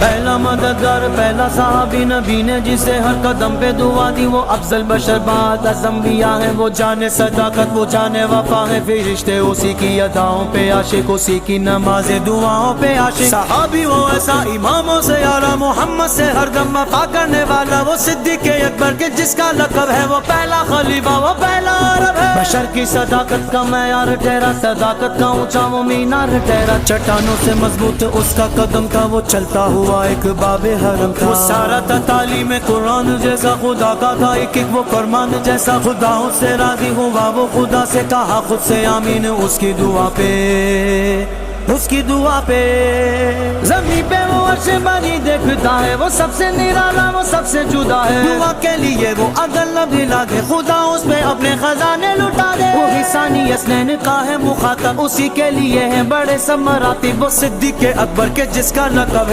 پہلا مددگار پہلا صحابی نبی نے جسے ہر قدم پہ دعا دی، وہ افضل بشر بعد از انبیاء ہے، وہ جانے صداقت وہ جانے وفا ہے، فرشتے اسی کی اداؤں پہ عاشق، اسی کی نماز دعاؤں پہ عاشق، صحابی وہ ایسا اماموں سے یارا، محمد سے ہر دم وفا کرنے والا، وہ صدیق اکبر کے جس کا لقب ہے، وہ پہلا خلیفہ وہ پہلا عرب ہے، بشر کی صداقت کا معیار ٹھہرا، صداقت کا اونچا وہ مینار ٹھہرا، چٹانوں سے مضبوط اس کا قدم تھا، وہ چلتا ہوا ایک باب حرم تھا، وہ سارا تھا تعلیم قرآن جیسا خدا کا تھا، ایک ایک وہ فرمان جیسا، خدا اس سے راضی ہوا، وہ خدا سے کہا خود سے آمین، اس کی دعا پہ اس کی دعا پہ زمین پہ وہ عرش باری دیکھتا ہے، وہ سب سے نرالا وہ سب سے جدا ہے، دعا کے لیے وہ اگر لب ہلا دے، خدا اس پہ اپنے خزانے لٹا دے، وہ ثانی اسنین کا ہے مخاطب، اسی کے لیے ہیں بڑے سب مراتب، وہ صدیق اکبر کے جس کا لقب ہے